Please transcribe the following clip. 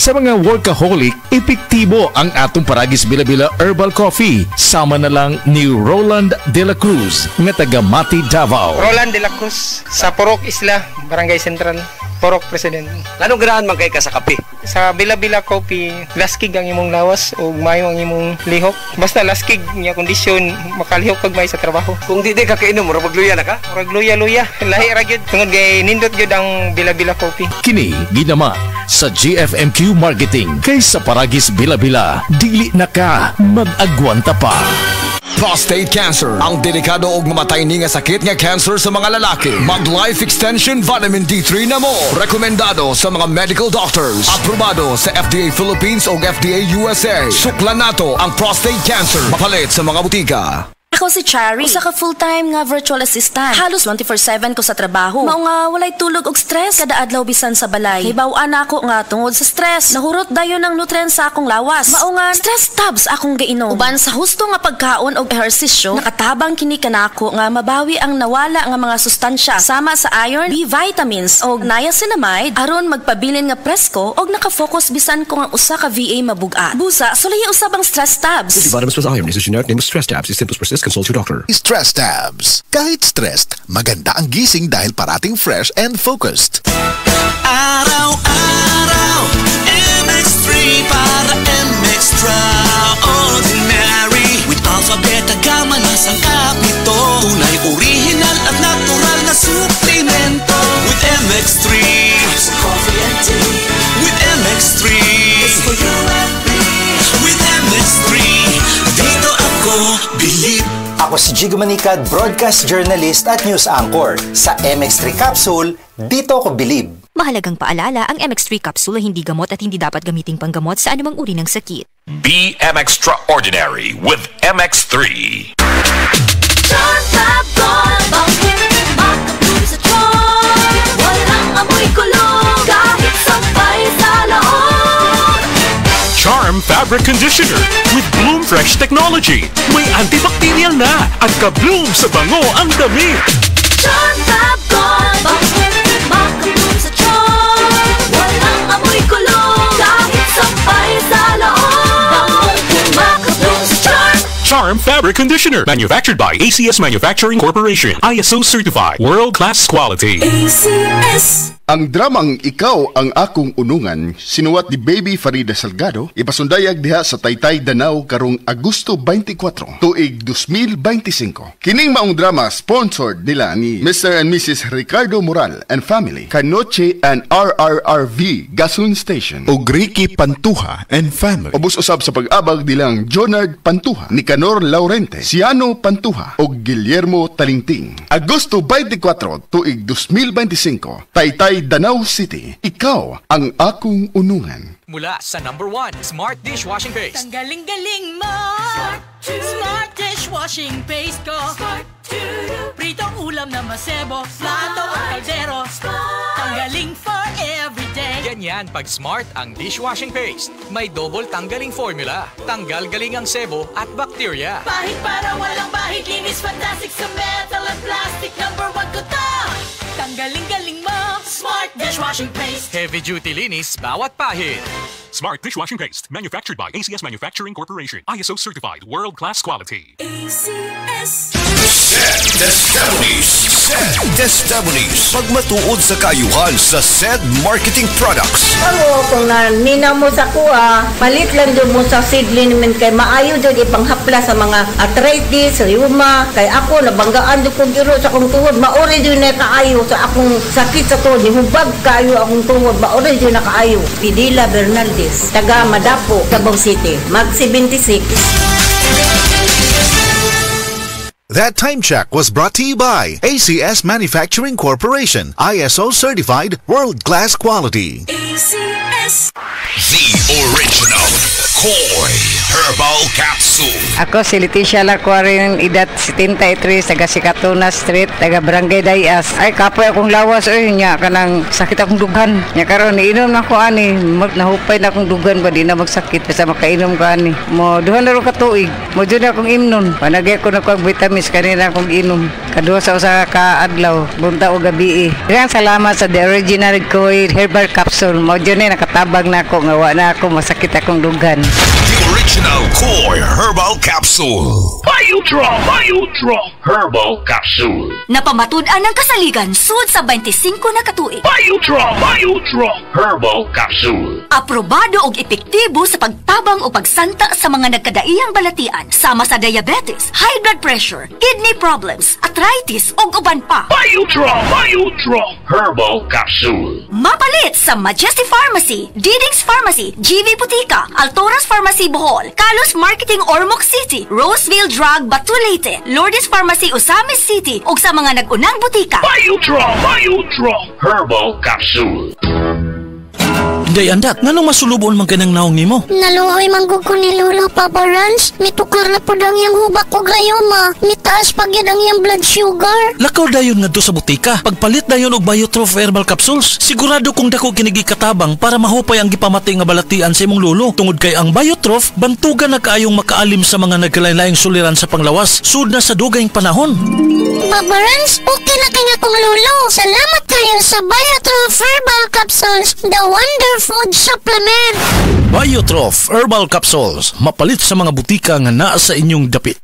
Sa mga workaholic, epektibo ang atong Paragis Bila-Bila Herbal Coffee. Sama na lang ni Roland De La Cruz nga taga Mati, Davao. Roland De La Cruz sa Purok Isla, Barangay Central, Purok President. Anong ganahan man kay ka sa kape? Sa Bila-Bila Coffee, laskig ang imong lawas o mayo ang imong lihok. Basta laskig niya kondisyon, makalihok kag may sa trabaho. Kung di ka kainom, mura magluya na ka? Murag luya-luya. Lahi ra gyud tungod kay nindot gyud ang Bila-Bila Coffee. Kini ginama sa GFMQ Marketing kay sa Paragis Bila-Bila. Dili na ka mag-agwanta pa. Prostate cancer, ang delikado ug mamatay ni nga sakit nga cancer sa mga lalaki. Mag Life Extension Vitamin D3 na mo. Rekomendado sa mga medical doctors. Aprobado sa FDA Philippines ug FDA USA. Suklan nato ang prostate cancer. Mapalit sa mga butika. Ako si Chari, usa ka full-time nga virtual assistant. Halos 24/7 ko sa trabaho. Mao nga walay tulog og stress kada adlaw bisan sa balay. Hibaw-an ako nga tungod sa stress. Nahurot dayon ang nutrients sa akong lawas. Mao nga stress tabs akong gainom. Uban sa husto nga pagkaon og ehersisyo, nakatabang kini kanako nga mabawi ang nawala nga mga sustansya sama sa iron, B vitamins og niacinamide aron magpabilin nga presko og naka-focus bisan kung ang usa ka VA mabuga. Busa, sulay usab ang stress tabs. The vitamins plus iron is a generic name of stress tabs. If symptoms persist, consult your doctor. Stress Tabs. Kahit stressed, maganda ang gising dahil parating fresh and focused. Araw-araw, MX3 para MX-Traordinary. With Alpha Beta Gamma na sangkap nito. Tunay original at natural na suplemento. With MX3, it's coffee and tea. With MX3, it's for you and me. With MX3, dito ako believe. Ako si Jigo Manicad, broadcast journalist at news anchor. Sa MX3 Capsule, dito ako believe. Mahalagang paalala, ang MX3 capsule ay hindi gamot at hindi dapat gamiting panggamot sa anumang uri ng sakit. Be MX-Traordinary with MX3. Charm Fabric Conditioner with Bloom Fresh Technology. May antibacterial na at ka-bloom sa bango ang damit. Charm Fab Gone, bakit makabloom sa charm? Walang amoy kulong, kahit sampay sa loob. Makabloom sa charm. Charm Fabric Conditioner, manufactured by ACS Manufacturing Corporation. ISO certified, world-class quality. ACS. Ang dramang Ikaw ang Akong Unungan, sinuwat ni Baby Farida Salgado, ipasundayag diha sa Taytay, Danau karong Agosto 24, tuig 2025. Kining maong drama sponsored nila ni Mr. and Mrs. Ricardo Moral and family, Kanoche and RRRV Gasun Station, O Ricky Pantuha and family. Ubos usab sa pag-abag nilang Jonard Pantuha, Nicanor Laurente, Ciano Pantuha o Guillermo Talingting. Agosto 24, tuig 2025, Taytay, Danau City. Ikaw ang akong unungan. Mula sa #1 Smart Dishwashing Paste. Ang galing-galing mo. Smart Dishwashing Paste ko. Pritong ulam na masebo, plato at kaldero. Tanggaling for everyday. Ganyan pag Smart ang dishwashing paste. May double tanggaling formula. Tanggal galing ang sebo at bacteria. Pahit para walang bahid, linis fantastic sa metal at plastic. #1 ko to. Tanggaling-galing mo. Smart Dishwashing Paste. Heavy duty linis bawat pahid. Smart Dishwashing Paste, manufactured by ACS Manufacturing Corporation. ISO certified, world-class quality. ACS. Testimonies. Pagmatuod sa kayuhan sa SED Marketing Products. Ako, kung naninaw mo sa kuha, palit lang doon mo sa seedling naman kay maayo doon ipanghapla sa mga arthritis, rheuma. Kay ako, nabanggaan doon kong giro sa akong tuhod. Maori doon na kaayo sa akong sakit sa tuhod. Hubag kayo akong tuhod. Maori doon na kaayo. Pidila Bernaldez, taga Madapo, Davao City. Mag 76. That time check was brought to you by ACS Manufacturing Corporation, ISO certified, world-class quality. ACS. The original Koy Herbal Capsule. Ako si Leticia Lacuarin, edad 73, taga Sikatuna Street, taga Barangay Dayas. Ay, kapoy akong lawas, nya, kanang sakit akong dugan. Nya karon iinom na ko ani, nahupay na akong dugan ba, di na magsakit, basta makainom ko ani. Mo, duhan na rin katuig, mo dyan akong imnon. Panagay ko na ko ang vitamins, kanina akong inom. Kaduha sa usa ka adlaw, bunta o gabi. Kaya salamat sa The Original Koy Herbal Capsule. Mo dyan nakatabag na ako, ngawa na ako, masakit akong dugan. The Original Koy Herbal Capsule. Biotro Herbal Capsule. Napamatud-an ng kasaligan sud sa 25 na katuig. Biotro Herbal Capsule. Aprobado og epektibo sa pagtabang o pagsanta sa mga nagkadaiyang balatian sama sa diabetes, high blood pressure, kidney problems, arthritis ug uban pa. Biotro Herbal Capsule. Mapalit sa Majesty Pharmacy, Diding's Pharmacy, GV Butika, Altoras Pharmacy Bohol, Kalos Marketing Ormoc City, Roseville Drug Batulete, Lourdes Pharmacy Osamis City ug sa mga nag-unang butika. Biotro Herbal Capsule. Day andak, nganong masulubon man kanang naong nimo? Naluoy manggug ko ni Lolo Papa Rans. Mitukar na po dang yang hubak ko gayoma. Mitaas pag yan ang yang blood sugar. Lakaw dayon ngadto sa butika. Pagpalit dayon og Biotrof Herbal Capsules, sigurado kung dako kinigi katabang para mahupay ang gipamati nga balatian sa imong lolo. Tungod kay ang Biotrof bantugan na kaayong makaalim sa mga nagkalain-laing suliran sa panglawas sud na sa dugayng panahon. Papa Rans, okay na kay nga kong lolo. Salamat kayo sa Biotrof Herbal Capsules, the wonder food supplement. Biotrof Herbal Capsules, mapalit sa mga butika nga naa sa inyong dapit.